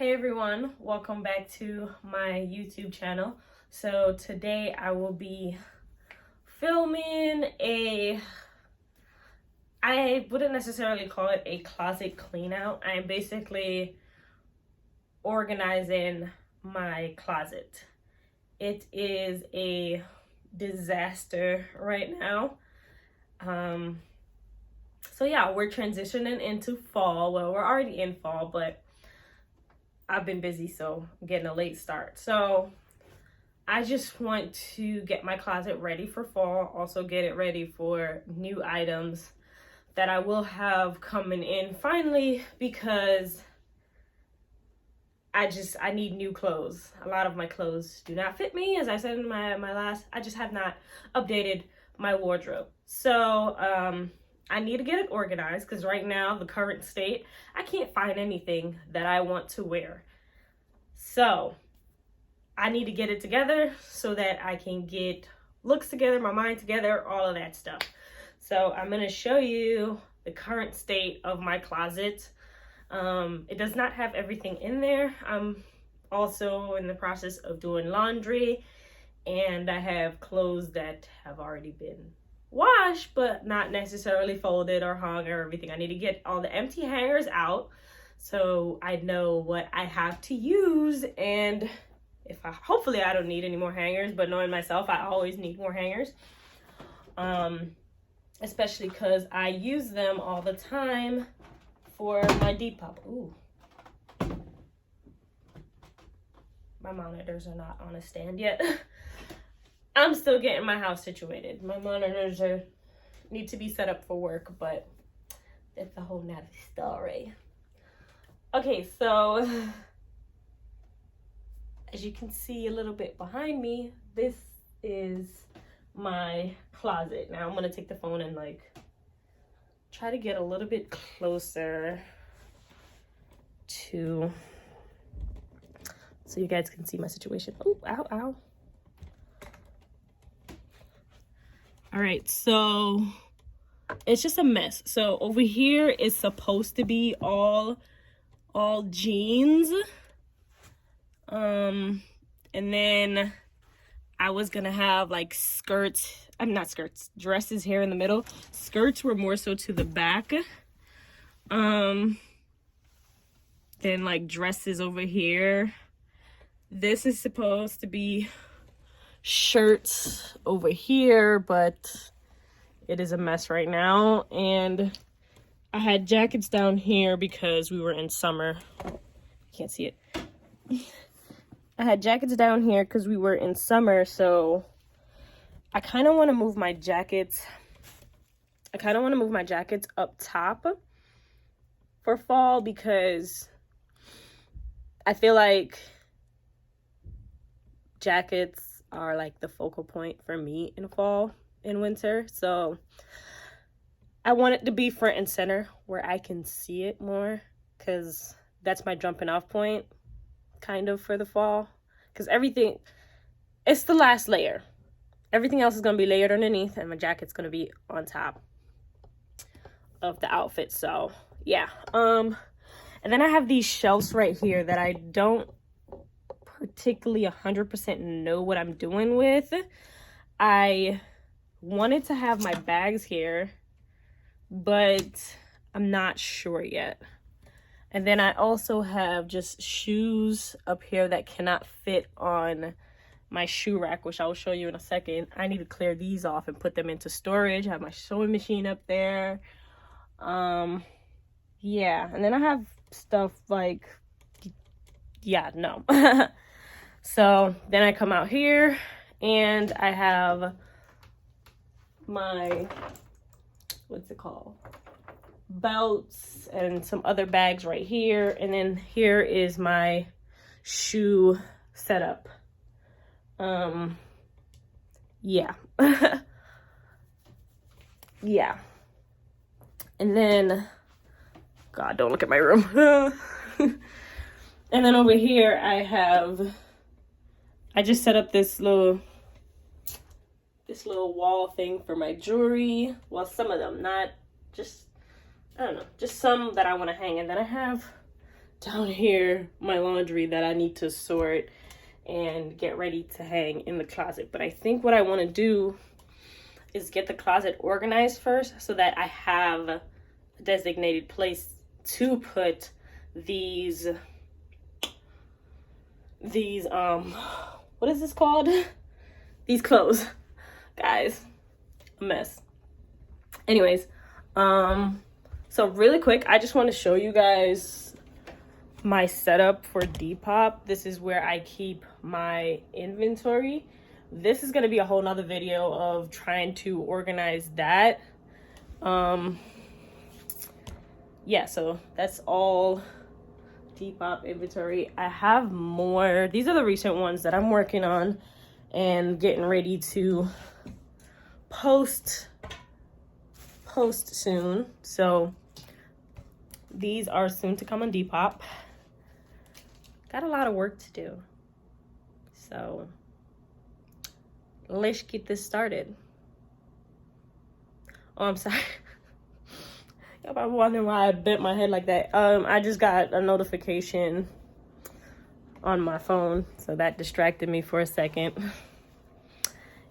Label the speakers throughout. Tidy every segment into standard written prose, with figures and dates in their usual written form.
Speaker 1: Hey everyone, welcome back to my YouTube channel. So today I will be filming I wouldn't necessarily call it a closet clean out. I'm basically organizing my closet. It is a disaster right now. So yeah, we're transitioning into fall. Well, we're already in fall, but I've been busy, so I'm getting a late start. So I just want to get my closet ready for fall, also get it ready for new items that I will have coming in finally, because I need new clothes. A lot of my clothes do not fit me, as I said in my last, I just have not updated my wardrobe. So I need to get it organized, because right now, the current state, I can't find anything that I want to wear. So I need to get it together so that I can get looks together, my mind together, all of that stuff. So I'm going to show you the current state of my closet. It does not have everything in there. I'm also in the process of doing laundry, and I have clothes that have already been washed but not necessarily folded or hung or everything. I need to get all the empty hangers out so I know what I have to use, and hopefully I don't need any more hangers, but knowing myself, I always need more hangers, especially because I use them all the time for my Depop. Ooh, my monitors are not on a stand yet. I'm still getting my house situated. My monitors need to be set up for work, but that's a whole nother story. Okay, so as you can see a little bit behind me, this is my closet. Now I'm gonna take the phone and try to get a little bit closer to so you guys can see my situation. Oh, ow, ow. All right, so it's just a mess. So over here is supposed to be all jeans. And then I was gonna have skirts, not skirts, dresses here in the middle. Skirts were more so to the back. Then dresses over here. This is supposed to be shirts over here, but it is a mess right now. And I had jackets down here because we were in summer. Can't see it. I had jackets down here because we were in summer, so I kind of want to move my jackets. Up top for fall, because I feel like jackets are the focal point for me in fall and winter. So I want it to be front and center where I can see it more, because that's my jumping off point kind of for the fall, because it's the last layer. Everything else is going to be layered underneath, and my jacket's going to be on top of the outfit. So yeah, and then I have these shelves right here that I don't particularly 100% know what I'm doing with. I wanted to have my bags here, but I'm not sure yet. And then I also have just shoes up here that cannot fit on my shoe rack, which I will show you in a second. I need to clear these off and put them into storage. I have my sewing machine up there. Yeah, and then I have stuff so then I come out here and I have my, what's it called? Belts and some other bags right here. And then here is my shoe setup. Yeah. Yeah. And then, God, don't look at my room. And then over here I just set up this little wall thing for my jewelry. Well, some of them, not just, I don't know, just some that I want to hang. And then I have down here my laundry that I need to sort and get ready to hang in the closet. But I think what I want to do is get the closet organized first so that I have a designated place to put these what is this called? These clothes. Guys, a mess. Anyways, so really quick, I just want to show you guys my setup for Depop. This is where I keep my inventory. This is going to be a whole nother video of trying to organize that. Yeah, so that's all Depop inventory. I have more. These are the recent ones that I'm working on and getting ready to post soon. So these are soon to come on Depop. Got a lot of work to do. So let's get this started. Oh, I'm sorry. Y'all probably wondering why I bent my head like that. I just got a notification on my phone, so that distracted me for a second.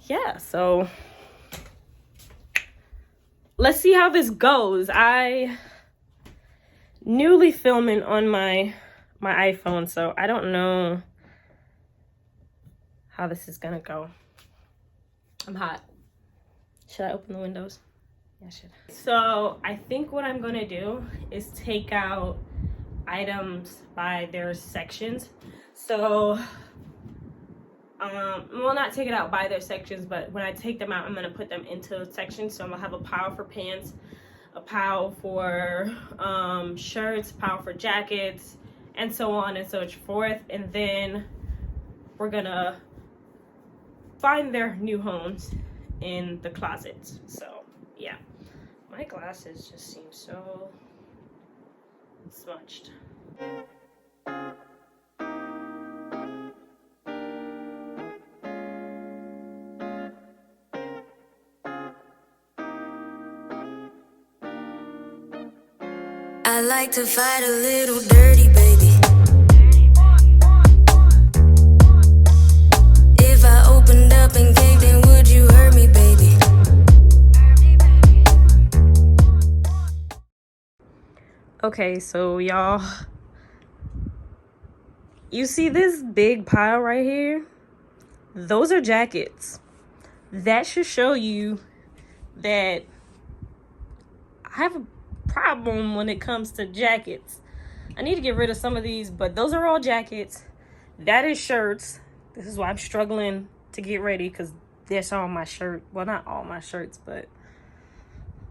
Speaker 1: Yeah, so let's see how this goes. I newly filming on my iPhone, so I don't know how this is gonna go. I'm hot. Should I open the windows? Yeah, I should. So I think what I'm gonna do is take out items by their sections. So well, not take it out by their sections, but when I take them out, I'm gonna put them into sections. So I'm gonna have a pile for pants, a pile for shirts, pile for jackets, and so on and so forth. And then we're gonna find their new homes in the closets. So yeah, my glasses just seem so smudged.
Speaker 2: I like to fight a little dirty, baby. If I opened up and caved in, would you hurt me, baby?
Speaker 1: Okay, so y'all, you see this big pile right here? Those are jackets. That should show you that I have a problem when it comes to jackets. I need to get rid of some of these, but those are all jackets. That is shirts. This is why I'm struggling to get ready, because that's all my shirt. Well, not all my shirts, but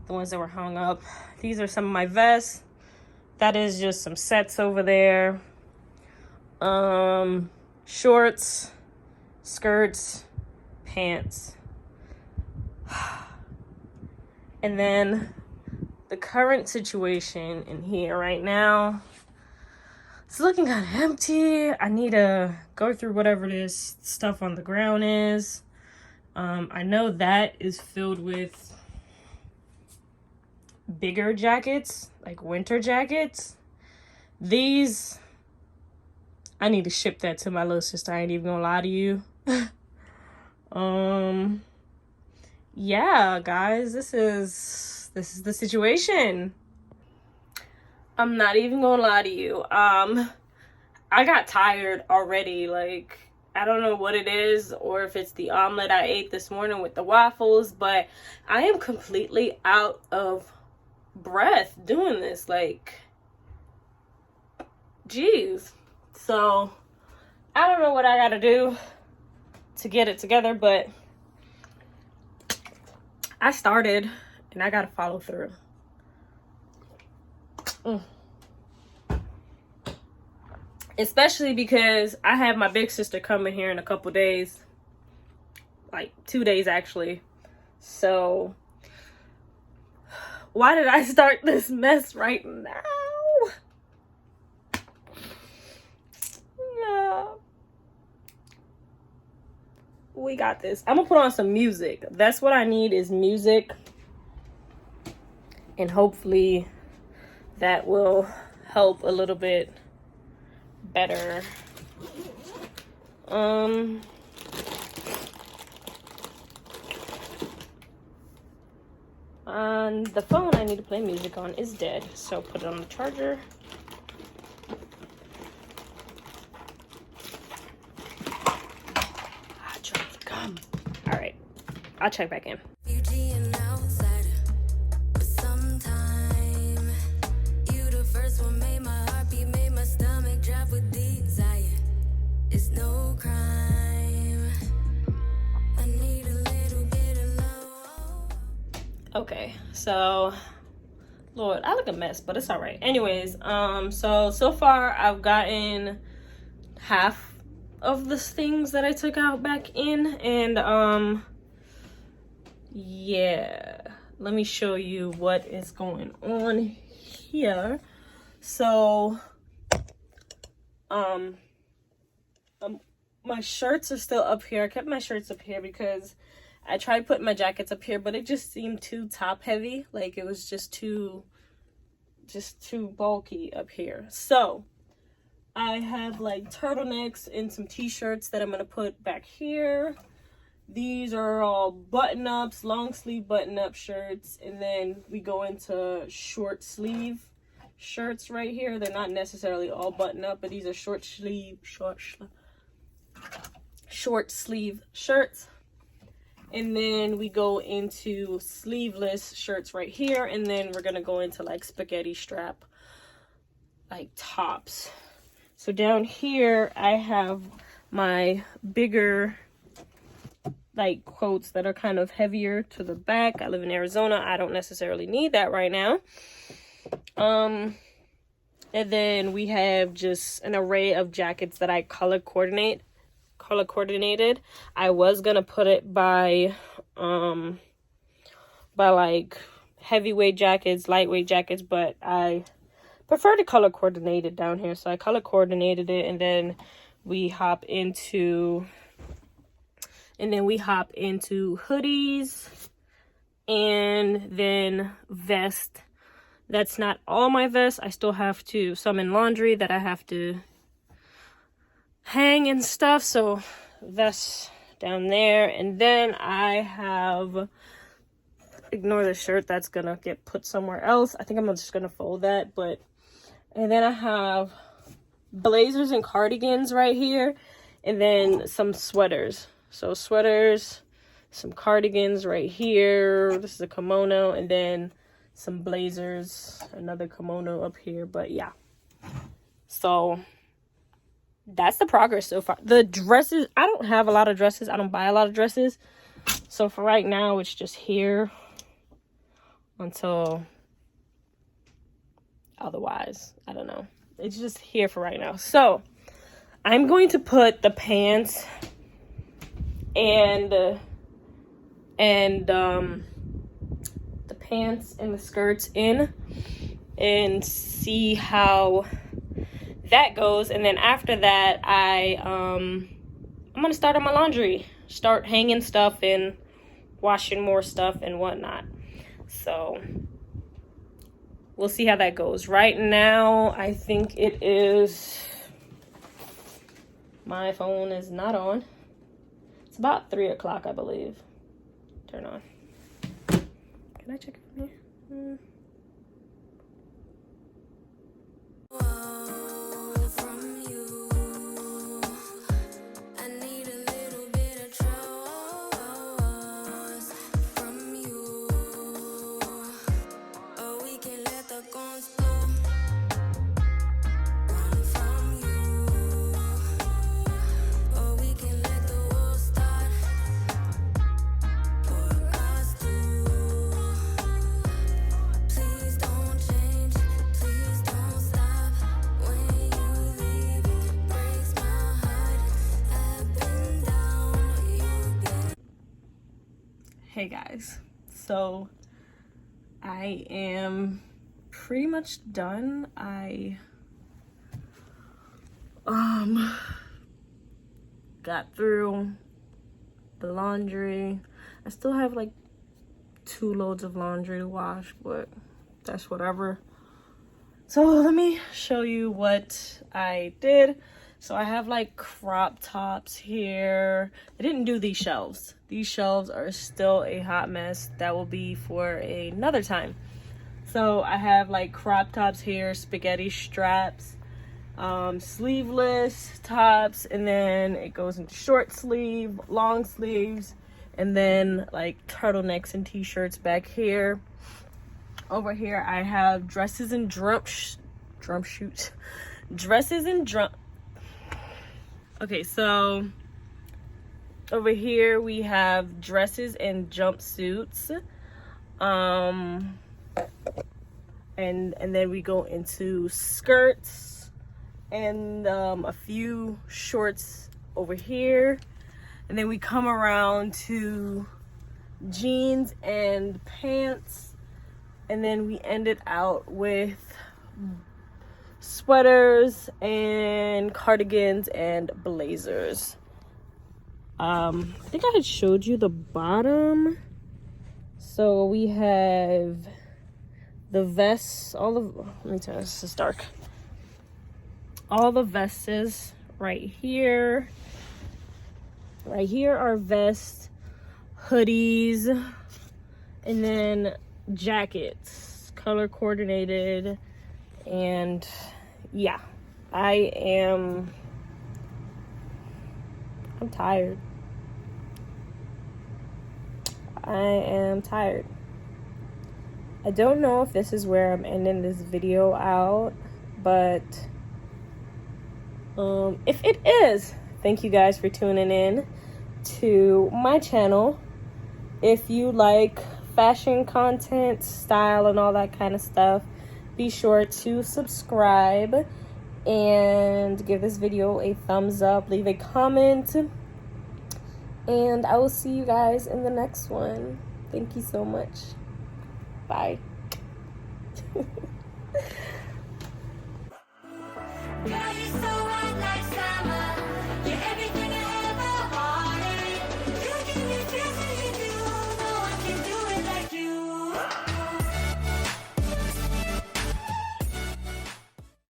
Speaker 1: the ones that were hung up. These are some of my vests. That is just some sets over there. Shorts, skirts, pants. And then the current situation in here right now, it's looking kind of empty. I need to go through whatever this stuff on the ground is. I know that is filled with bigger jackets, like winter jackets. These, I need to ship that to my little sister. I ain't even gonna lie to you. Yeah, guys, this is the situation. I'm not even gonna lie to you. I got tired already. Like, I don't know what it is, or if it's the omelet I ate this morning with the waffles, but I am completely out of breath doing this. Like, geez. So I don't know what I gotta do to get it together, but I started and I gotta follow through. Especially because I have my big sister coming here in a couple days, like 2 days actually. So why did I start this mess right now? No. We got this. I'm gonna put on some music. That's what I need, is music. And hopefully that will help a little bit better. And the phone I need to play music on is dead, so put it on the charger. Come. All right, I'll check back in. Okay, so Lord, I look a mess, but it's all right. Anyways, so far I've gotten half of the things that I took out back in, and yeah, let me show you what is going on here. So my shirts are still up here. I kept my shirts up here because I tried putting my jackets up here, but it just seemed too top heavy. Like it was just too bulky up here. So I have like turtlenecks and some t-shirts that I'm gonna put back here. These are all button-ups, long sleeve button-up shirts, and then we go into short sleeve shirts right here. They're not necessarily all button-up, but these are short sleeve shirts. And then we go into sleeveless shirts right here, and then we're gonna go into like spaghetti strap like tops. So down here I have my bigger like coats that are kind of heavier to the back. I live in Arizona. I don't necessarily need that right now. And then we have just an array of jackets that I color coordinated. I was gonna put it by like heavyweight jackets, lightweight jackets, but I prefer to color coordinate it down here, so I color coordinated it. And then we hop into hoodies, and then vest. That's not all my vests. I still have some in laundry that I have to hang and stuff, so that's down there. And then I have, ignore the shirt, that's gonna get put somewhere else. I think I'm just gonna fold that. And then I have blazers and cardigans right here, and then some sweaters. So sweaters, some cardigans right here. This is a kimono, and then some blazers, another kimono up here. But yeah, so that's the progress so far. The dresses, I don't have a lot of dresses. I don't buy a lot of dresses. So for right now, it's just here until otherwise. I don't know. It's just here for right now. So I'm going to put the pants and the pants and the skirts in and see how that goes. And then after that, I'm gonna start on my laundry, start hanging stuff and washing more stuff and whatnot. So we'll see how that goes. Right now, I think it is, my phone is not on. It's about 3 o'clock, I believe. Turn on. Can I check it from here? Hey guys, so I am pretty much done. I got through the laundry. I still have like 2 loads of laundry to wash, but that's whatever. So let me show you what I did. So I have like crop tops here. I didn't do these shelves. These shelves are still a hot mess. That will be for another time. So I have like crop tops here, spaghetti straps, sleeveless tops, and then it goes into short sleeve, long sleeves, and then like turtlenecks and t-shirts back here. Over here I have dresses and dresses and okay, so over here we have dresses and jumpsuits, and then we go into skirts and a few shorts over here, and then we come around to jeans and pants, and then we end it out with sweaters and cardigans and blazers. I think I had showed you the bottom. So we have the vests, let me tell you, this is dark. All the vests right here. Right here are vests, hoodies, and then jackets, color coordinated. And yeah, I'm tired. I am tired. I don't know if this is where I'm ending this video out, but if it is, thank you guys for tuning in to my channel. If you like fashion content, style, and all that kind of stuff, be sure to subscribe and give this video a thumbs up, leave a comment, and I will see you guys in the next one. Thank you so much. Bye.
Speaker 2: Yeah, you're so